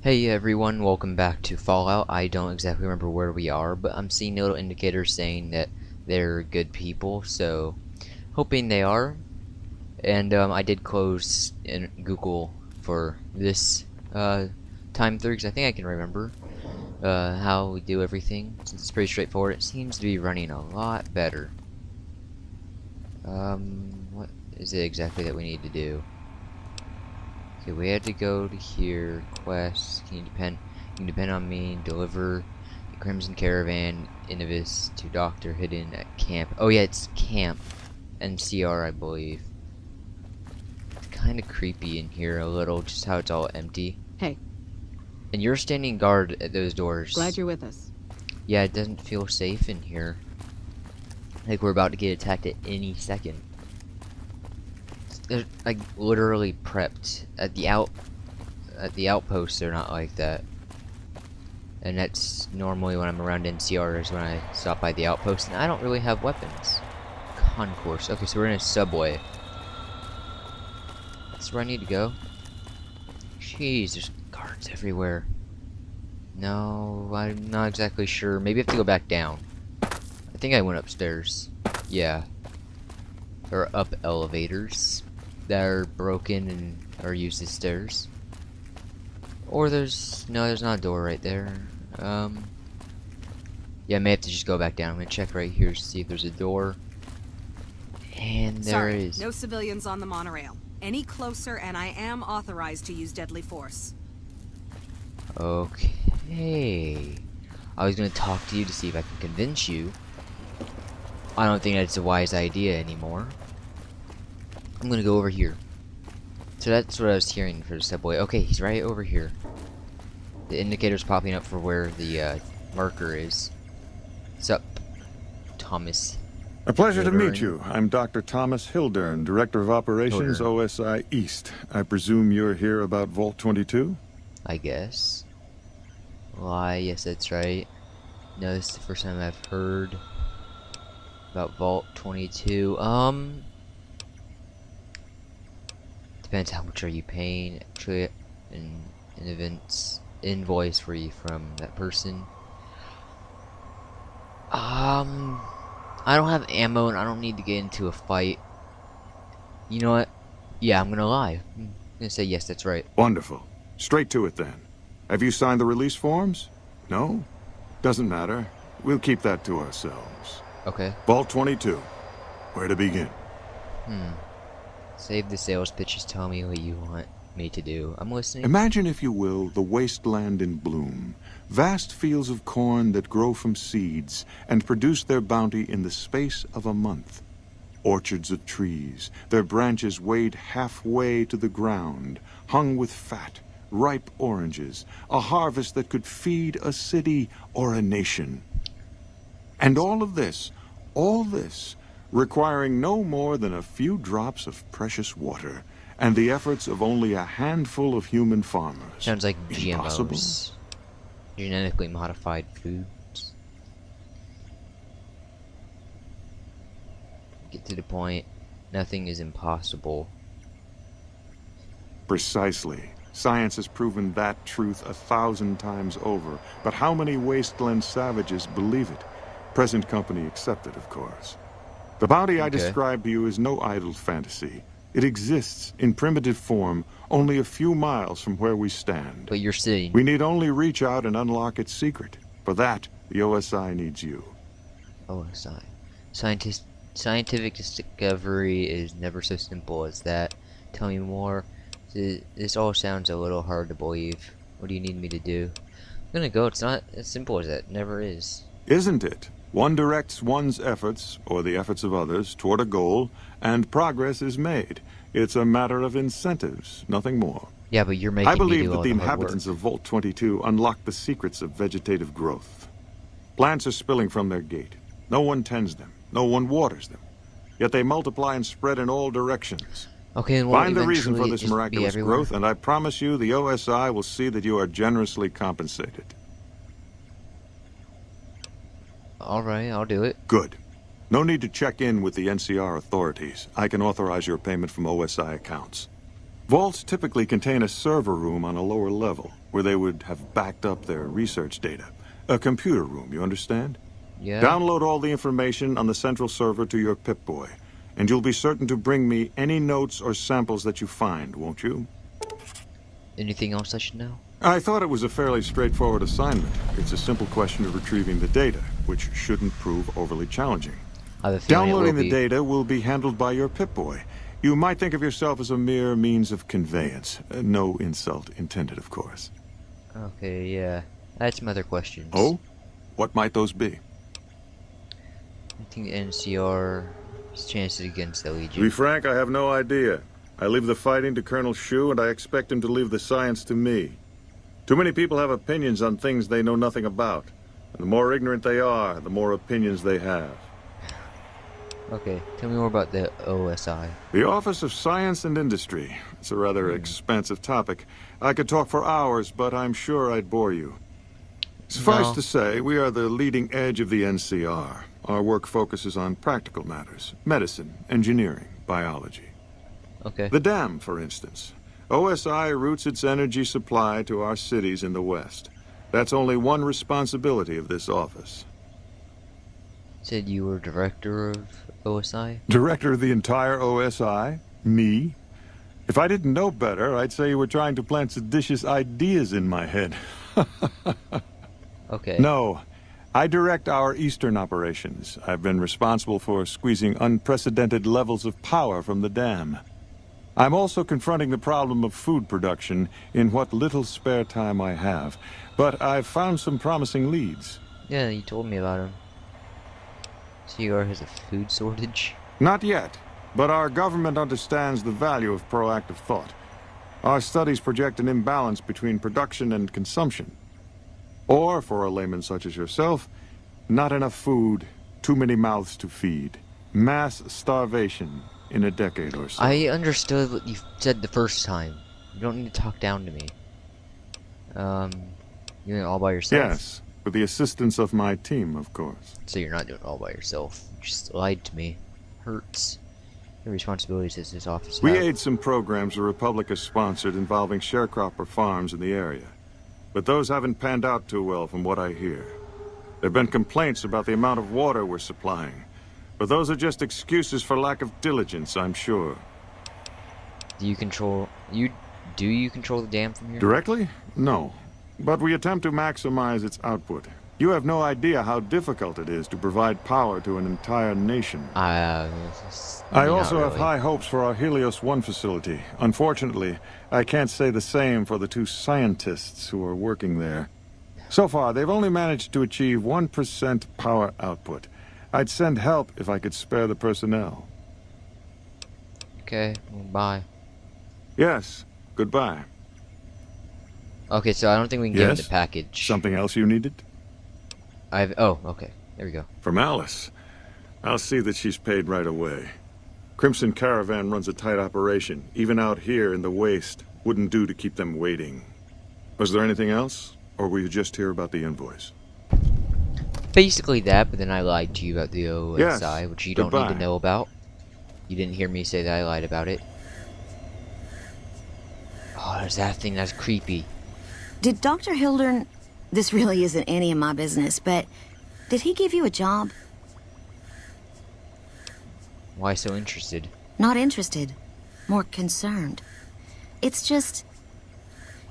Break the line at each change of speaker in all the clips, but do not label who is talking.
Hey everyone, welcome back to Fallout. I don't exactly remember where we are, but I'm seeing little indicators saying that they're good people, so hoping they are. And I did close in Google for this time through, because I think I can remember how we do everything, since it's pretty straightforward. It seems to be running a lot better. What is it exactly that we need to do? Okay, we had to go to here, quest, can you depend on me, deliver the Crimson Caravan Innovis to Doctor hidden at camp. Oh yeah, it's camp. NCR, I believe. It's kind of creepy in here a little, just how it's all empty.
Hey.
And you're standing guard at those doors.
Glad you're with us.
Yeah, it doesn't feel safe in here. Like we're about to get attacked at any second. They're like literally prepped at the outposts. They're not like that, and that's normally when I'm around NCR is when I stop by the outpost, and I don't really have weapons. Concourse. Okay, so we're in a subway. That's where I need to go. Jeez, there's guards everywhere. No, I'm not exactly sure. Maybe I have to go back down. I think I went upstairs. Yeah. There are up elevators that are broken and are used as stairs. Or there's not a door right there. Yeah, I may have to just go back down. I'm gonna check right here to see if there's a door. And there is.
No civilians on the monorail. Any closer and I am authorized to use deadly force.
Okay. I was gonna talk to you to see if I can convince you. I don't think that's a wise idea anymore. I'm gonna go over here. So that's what I was hearing for the subway. Okay, he's right over here. The indicator's popping up for where the marker is. What's up, Thomas?
A pleasure to
Hildern.
meet you. I'm Dr. Thomas Hildern, Director of Operations, OSI East. I presume you're here about Vault 22?
I guess. Why, yes, that's right. No, this is the first time I've heard about Vault 22. Depends how much are you paying. Actually, an invoice for you from that person. I don't have ammo and I don't need to get into a fight. You know what? Yeah, I'm gonna lie. I'm gonna say yes, that's right.
Wonderful. Straight to it then. Have you signed the release forms? No? Doesn't matter. We'll keep that to ourselves.
Okay.
Vault 22. Where to begin?
Save the sales pitches. Tell me what you want me to do. I'm listening.
Imagine, if you will, the wasteland in bloom. Vast fields of corn that grow from seeds and produce their bounty in the space of a month. Orchards of trees, their branches weighed halfway to the ground, hung with fat, ripe oranges, a harvest that could feed a city or a nation. And all this, requiring no more than a few drops of precious water, and the efforts of only a handful of human farmers.
Sounds like
Impossible?
GMOs. Genetically modified foods. Get to the point. Nothing is impossible.
Precisely. Science has proven that truth 1,000 times over. But how many wasteland savages believe it? Present company accepted, of course. The bounty I described to you is no idle fantasy. It exists in primitive form only a few miles from where we stand.
But you're sitting.
We need only reach out and unlock its secret. For that, the OSI needs you.
OSI. Scientific discovery is never so simple as that. Tell me more. This all sounds a little hard to believe. What do you need me to do? I'm gonna go. It's not as simple as that. Never is.
Isn't it? One directs one's efforts, or the efforts of others, toward a goal, and progress is made. It's a matter of incentives, nothing more.
Yeah, but you're making
I
me do
believe
all
that the
the hard
inhabitants
work.
of Vault 22 unlock the secrets of vegetative growth. Plants are spilling from their gate. No one tends them. No one waters them. Yet they multiply and spread in all directions.
Okay, and won't
Find the reason for
eventually
this
just be
miraculous
everywhere?
growth, and I promise you the OSI will see that you are generously compensated.
Alright, I'll do it.
Good. No need to check in with the NCR authorities. I can authorize your payment from OSI accounts. Vaults typically contain a server room on a lower level, where they would have backed up their research data. A computer room, you understand?
Yeah.
Download all the information on the central server to your Pip-Boy, and you'll be certain to bring me any notes or samples that you find, won't you?
Anything else I should know?
I thought it was a fairly straightforward assignment. It's a simple question of retrieving the data, which shouldn't prove overly challenging.
I have a feeling
Downloading
it will
the
be.
data will be handled by your Pip-Boy. You might think of yourself as a mere means of conveyance. No insult intended, of course.
Okay, yeah. I had some other questions.
Oh? What might those be?
I think NCR chances against the
To be
Legion.
frank, I have no idea. I leave the fighting to Colonel Shu, and I expect him to leave the science to me. Too many people have opinions on things they know nothing about. And the more ignorant they are, the more opinions they have.
Okay, tell me more about the OSI.
The Office of Science and Industry. It's a rather expansive topic. I could talk for hours, but I'm sure I'd bore you. Suffice
No.
to say, we are the leading edge of the NCR. Our work focuses on practical matters: medicine, engineering, biology.
Okay.
The dam, for instance. OSI routes its energy supply to our cities in the West. That's only one responsibility of this office.
Said you were director of OSI?
Director of the entire OSI? Me? If I didn't know better, I'd say you were trying to plant seditious ideas in my head.
Okay.
No. I direct our eastern operations. I've been responsible for squeezing unprecedented levels of power from the dam. I'm also confronting the problem of food production in what little spare time I have. But I've found some promising leads.
Yeah, you told me about him. CR has a food shortage?
Not yet, but our government understands the value of proactive thought. Our studies project an imbalance between production and consumption. Or, for a layman such as yourself, not enough food, too many mouths to feed. Mass starvation in a decade or so.
I understood what you said the first time. You don't need to talk down to me. You're doing it all by yourself?
Yes, with the assistance of my team, of course.
So you're not doing it all by yourself. You just lied to me. Hurts. The responsibilities does this office
We
have?
aid some programs the Republic has sponsored involving sharecropper farms in the area. But those haven't panned out too well from what I hear. There have been complaints about the amount of water we're supplying. But those are just excuses for lack of diligence, I'm sure.
Do you control the dam from here?
Directly? No. But we attempt to maximize its output. You have no idea how difficult it is to provide power to an entire nation.
I
I also have high hopes for our Helios 1 facility. Unfortunately, I can't say the same for the two scientists who are working there. So far, they've only managed to achieve 1% power output. I'd send help if I could spare the personnel.
Okay, well, bye.
Yes, goodbye.
Okay, so I don't think we can give him
Yes?
the package.
Something else you needed?
Oh, okay. There we go.
From Alice. I'll see that she's paid right away. Crimson Caravan runs a tight operation. Even out here in the waste, wouldn't do to keep them waiting. Was there anything else? Or were you just here about the invoice?
Basically that, but then I lied to you about the OSI,
Yes,
which you don't need
goodbye.
to know about. You didn't hear me say that I lied about it. Oh, there's that thing that's creepy.
Did Dr. Hildern... This really isn't any of my business, but... Did he give you a job?
Why so interested?
Not interested. More concerned. It's just...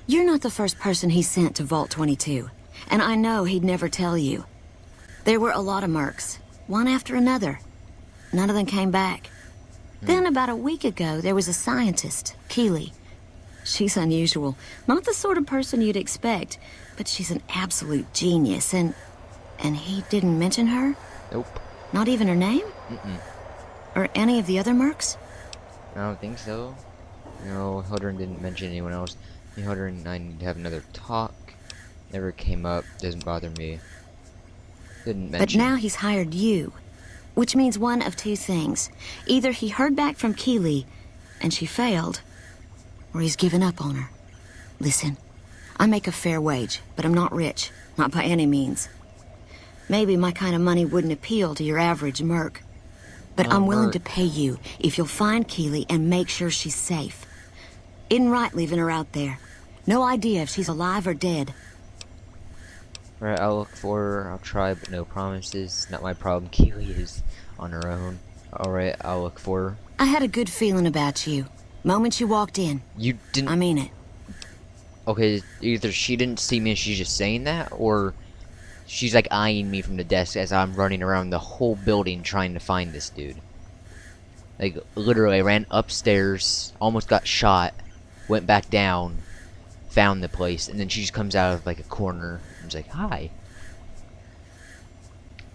You're not the first person he sent to Vault 22. And I know he'd never tell you. There were a lot of mercs. One after another. None of them came back. Then about a week ago, there was a scientist, Keeley. She's unusual. Not the sort of person you'd expect, but she's an absolute genius, and he didn't mention her?
Nope.
Not even her name?
Mm-mm.
Or any of the other mercs?
I don't think so. No, Hildern didn't mention anyone else. Hildern and I need to have another talk. Never came up. Doesn't bother me. Didn't mention.
But now he's hired you. Which means one of two things. Either he heard back from Keeley, and she failed, or he's given up on her. Listen, I make a fair wage, but I'm not rich. Not by any means. Maybe my kind of money wouldn't appeal to your average merc. But
Not
I'm willing
merc.
to pay you if you'll find Keeley and make sure she's safe. Isn't right leaving her out there. No idea if she's alive or dead.
Alright, I'll look for her. I'll try, but no promises. Not my problem. Keely is on her own. Alright, I'll look for her.
I had a good feeling about you. Moment you walked in.
You didn't...
I mean it.
Okay, either she didn't see me and she's just saying that, or she's like eyeing me from the desk as I'm running around the whole building trying to find this dude. Like, literally, I ran upstairs, almost got shot, went back down, found the place, and then she just comes out of like a corner and is like, "Hi."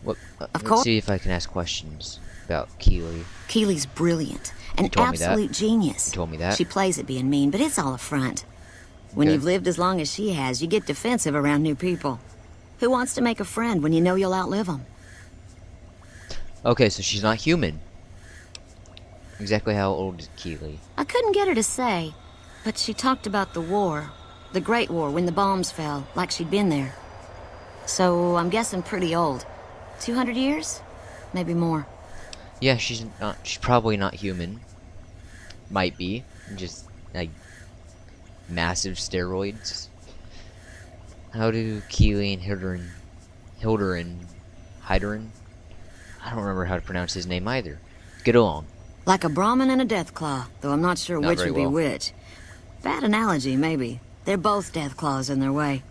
What?
Of
Let's
course.
see if I can ask questions about Keely.
Keely's brilliant. An
told me that.
absolute genius.
You told me that.
She plays at being mean, but it's all a front. When
Okay.
you've lived as long as she has, you get defensive around new people. Who wants to make a friend when you know you'll outlive them?
Okay, so she's not human. Exactly how old is Keely?
I couldn't get her to say, but she talked about the war. The Great War, when the bombs fell, like she'd been there. So, I'm guessing pretty old. 200 years? Maybe more.
Yeah, she's probably not human. Might be. Just, like, massive steroids. How do Keely and Hilderin, I don't remember how to pronounce his name either, get along?
Like a Brahmin and a Deathclaw, though I'm not sure
Not
which
very
would be
well.
which. Bad analogy, maybe. They're both Deathclaws in their way.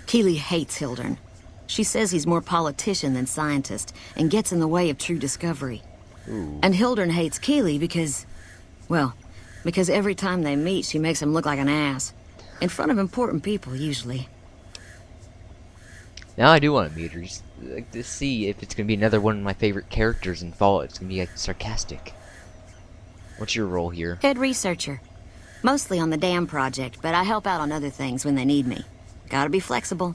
Keely hates Hildern. She says he's more politician than scientist, and gets in the way of true discovery.
Ooh.
And Hildern hates Keely because... well, because every time they meet, she makes him look like an ass. In front of important people, usually.
Now I do want to meet her, just like to see if it's gonna be another one of my favorite characters in Fallout. It's gonna be like sarcastic. What's your role here?
Head researcher. Mostly on the dam project, but I help out on other things when they need me. Gotta be flexible.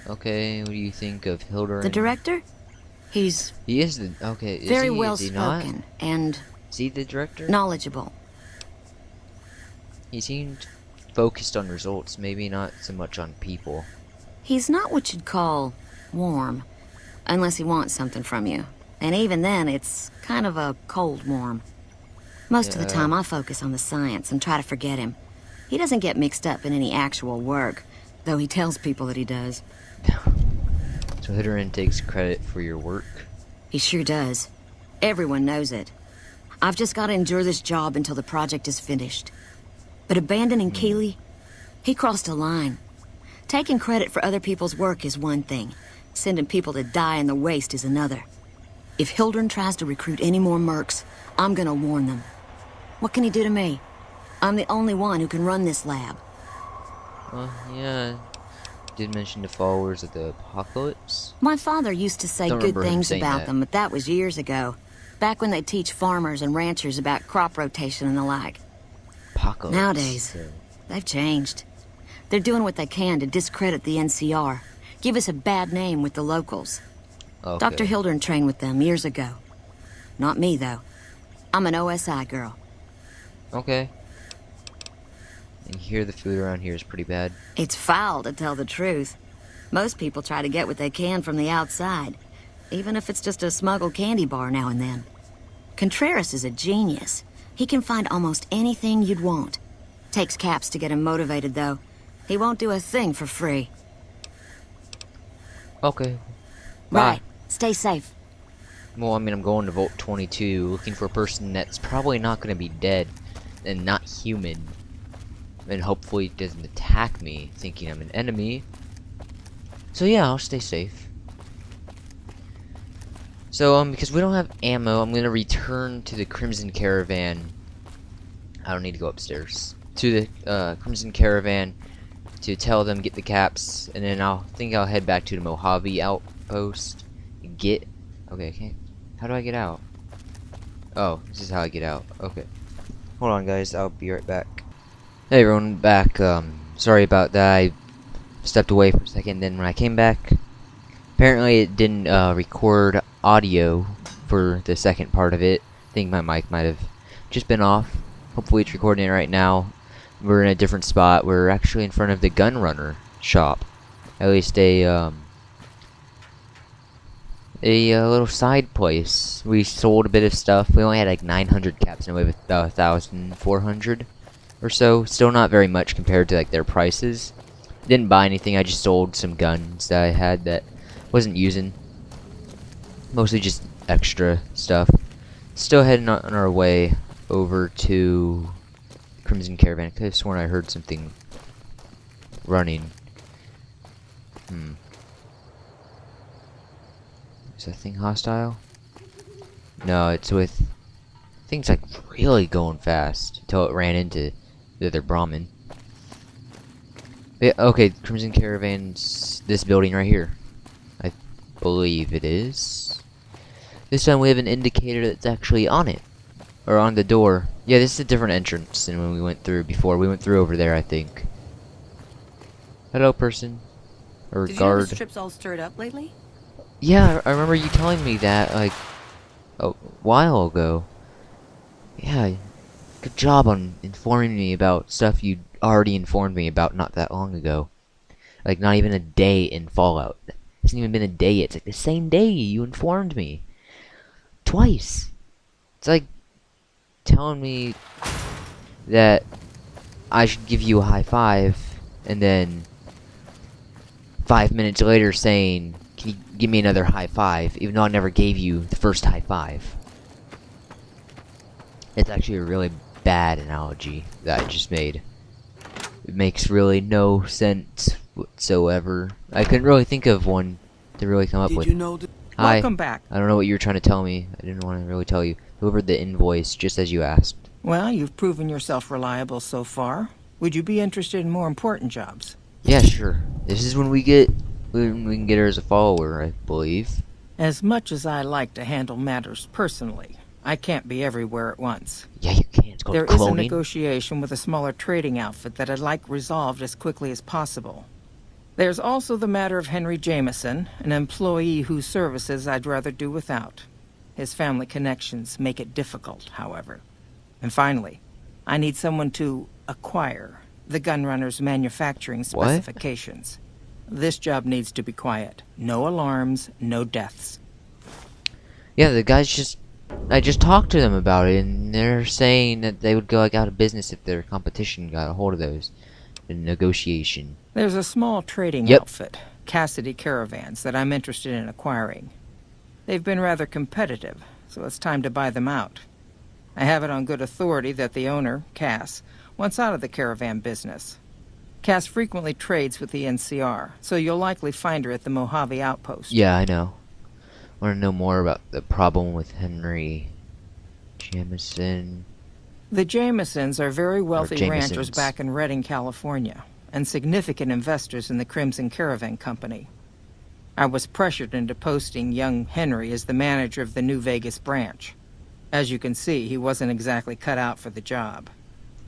Okay, what do you think of Hilderin?
The director? He's
He is the okay. Is
very
he,
well
is he not?
spoken and
Is he the director?
knowledgeable.
He seemed focused on results, maybe not so much on people.
He's not what you'd call warm, unless he wants something from you. And even then, it's kind of a cold warm. Most of the
Yeah.
time, I focus on the science and try to forget him. He doesn't get mixed up in any actual work, though he tells people that he does.
So Hilderin takes credit for your work.
He sure does. Everyone knows it. I've just got to endure this job until the project is finished. But abandoning Keely, he crossed a line. Taking credit for other people's work is one thing. Sending people to die in the waste is another. If Hildern tries to recruit any more mercs, I'm gonna warn them. What can he do to me? I'm the only one who can run this lab.
Well, yeah. Did mention the followers of the apocalypse.
My father used to say
Don't
good
remember him
things
saying
about
that.
them, but that was years ago. Back when they teach farmers and ranchers about crop rotation and the like.
Apocalypse.
Nowadays,
So,
they've changed. They're doing what they can to discredit the NCR. Give us a bad name with the locals.
okay.
Dr. Hildern trained with them years ago. Not me, though. I'm an OSI girl.
Okay. And here the food around here is pretty bad.
It's foul, to tell the truth. Most people try to get what they can from the outside, even if it's just a smuggled candy bar now and then. Contreras is a genius. He can find almost anything you'd want. Takes caps to get him motivated, though. He won't do a thing for free.
Okay. Bye.
Right. Stay safe.
Well, I mean, I'm going to Vault 22, looking for a person that's probably not going to be dead and not human. And hopefully it doesn't attack me, thinking I'm an enemy. So yeah, I'll stay safe. So, because we don't have ammo, I'm going to return to the Crimson Caravan. I don't need to go upstairs. To the Crimson Caravan to tell them get the caps, and then I'll head back to the Mojave outpost. Get... Okay, I can't... How do I get out? Oh, this is how I get out. Okay. Hold on, guys. I'll be right back. Hey, everyone. Back. Sorry about that. I stepped away for a second. Then when I came back, apparently it didn't record audio for the second part of it. I think my mic might have just been off. Hopefully it's recording it right now. We're in a different spot. We're actually in front of the Gunrunner shop. At least a little side place. We sold a bit of stuff. We only had like 900 caps, and we have 1,400. or so. Still not very much compared to like their prices. Didn't buy anything. I just sold some guns that I had that wasn't using. Mostly just extra stuff. Still heading on our way over to Crimson Caravan. I could have sworn I heard something running. Is that thing hostile? No, it's with... things like really going fast until it ran into the other Brahmin. Yeah, okay, Crimson Caravan's this building right here. I believe it is. This time we have an indicator that's actually on it. Or on the door. Yeah, this is a different entrance than when we went through before. We went through over there, I think. Hello, person. Or
Did you
guard.
know the strip's all stirred up lately?
Yeah, I remember you telling me that, like, a while ago. Yeah, good job on informing me about stuff you'd already informed me about not that long ago. Like, not even a day in Fallout. It hasn't even been a day yet. It's like the same day you informed me. Twice. It's like telling me that I should give you a high five, and then 5 minutes later saying, can you give me another high five, even though I never gave you the first high five. It's actually a really bad analogy that I just made. It makes really no sense whatsoever. I couldn't really think of one to really come up with.
Did you know that?
Hi.
Welcome back.
I don't know what you were trying to tell me. I didn't want to really tell you. Delivered the invoice just as you asked.
Well, you've proven yourself reliable so far. Would you be interested in more important jobs?
Yeah, sure. This is when we can get her as a follower, I believe.
As much as I like to handle matters personally, I can't be everywhere at once.
Yeah, you can. It's called
There is a
cloning.
negotiation with a smaller trading outfit that I'd like resolved as quickly as possible. There's also the matter of Henry Jameson, an employee whose services I'd rather do without. His family connections make it difficult, however. And finally, I need someone to acquire the Gunrunner's manufacturing specifications. This job needs to be quiet. No alarms, no deaths.
Yeah, the guys I just talked to them about it, and they're saying that they would go like out of business if their competition got a hold of those. The negotiation.
There's a small trading
Yep.
outfit, Cassidy Caravans, that I'm interested in acquiring. They've been rather competitive, so it's time to buy them out. I have it on good authority that the owner, Cass, wants out of the caravan business. Cass frequently trades with the NCR, so you'll likely find her at the Mojave outpost.
Yeah, I know. Want to know more about the problem with Henry Jameson?
The Jamesons are very wealthy ranchers
Jamesons.
back in Redding, California, and significant investors in the Crimson Caravan Company. I was pressured into posting young Henry as the manager of the New Vegas branch. As you can see, he wasn't exactly cut out for the job.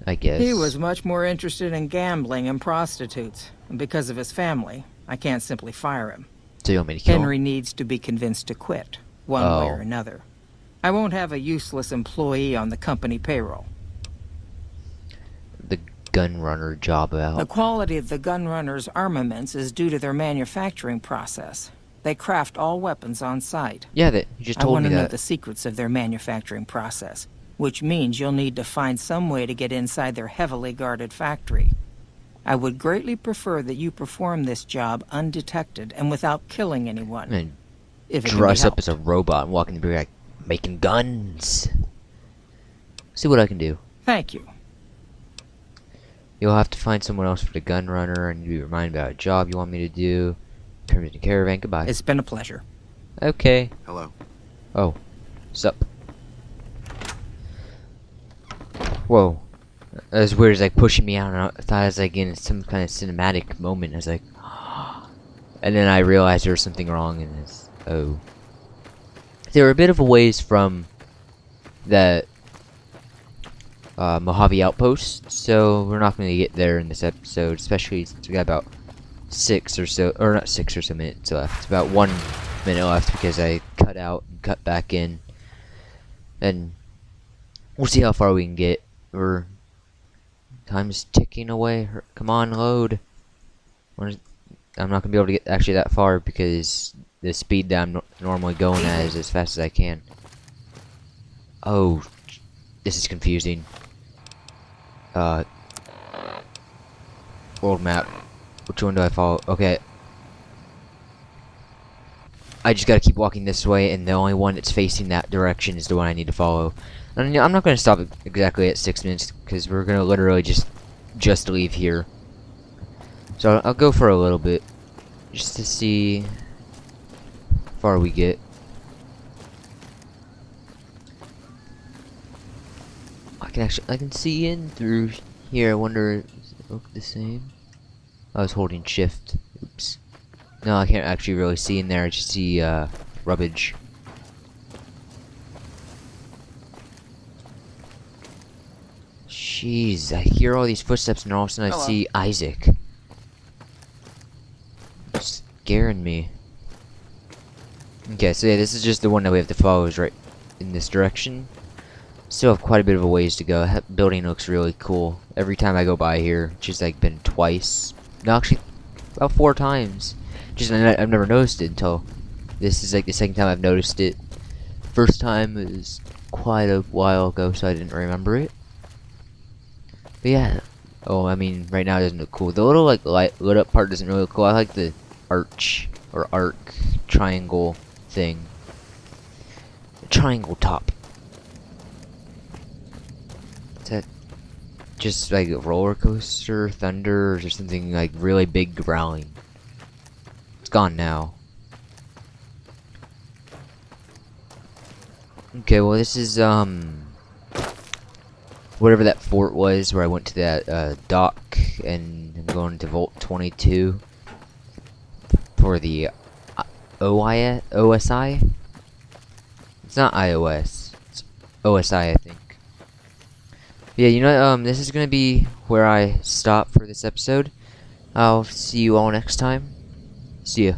I guess.
He was much more interested in gambling and prostitutes, and because of his family, I can't simply fire him.
So you want me to kill him?
Henry needs to be convinced to quit, one way or another. I won't have a useless employee on the company payroll.
The gun runner job out.
The quality of the Gunrunner's armaments is due to their manufacturing process. They craft all weapons on site.
Yeah, that you just
I
told
want
me
to know
that.
the secrets of their manufacturing process, which means you'll need to find some way to get inside their heavily guarded factory. I would greatly prefer that you perform this job undetected and without killing anyone.
I'm gonna
If it can be
dress up
helped.
as a robot and walk in the beer like making guns. See what I can do.
Thank you.
You'll have to find someone else for the gun runner. I need to be reminded about a job you want me to do. Crimson Caravan, goodbye.
It's been a pleasure.
Okay.
Hello.
Oh. Sup. Whoa. That was weird. It's like pushing me out, and I thought I was like in some kind of cinematic moment. I was like, and then I realized there was something wrong, and it's, oh. They were a bit of a ways from that Mojave outpost, so we're not going to get there in this episode, especially since we got about 6 or so, or not 6 or so minutes left. It's about 1 minute left because I cut out and cut back in, and we'll see how far we can get. Time's ticking away. Come on, load. I'm not gonna be able to get actually that far because the speed that I'm normally going at is as fast as I can. Oh, this is confusing. Old map. Which one do I follow? Okay. I just gotta keep walking this way, and the only one that's facing that direction is the one I need to follow. And I'm not gonna stop exactly at 6 minutes, because we're gonna literally just leave here. So I'll go for a little bit, just to see how far we get. I can see in through here. I wonder, does it look the same? I was holding shift. Oops. No, I can't actually really see in there. I just see rubbish. Jeez, I hear all these footsteps, and all of a sudden I see Isaac. It's scaring me. Okay, so yeah, this is just the one that we have to follow, is right in this direction. Still have quite a bit of a ways to go. That building looks really cool. Every time I go by here, just like been twice. No, actually, about 4 times. Just I've never noticed it until this is like the second time I've noticed it. First time was quite a while ago, so I didn't remember it. But yeah. Oh, I mean, right now it doesn't look cool. The little like lit up part doesn't really look cool. I like the arch or arc triangle thing. The triangle top. Is that just like a roller coaster, thunder, or just something like really big growling? It's gone now. Okay, well this is whatever that fort was where I went to that dock, and I'm going to Vault 22 for the OSI. It's not iOS. It's OSI, I think. Yeah, you know, this is gonna be where I stop for this episode. I'll see you all next time. See ya.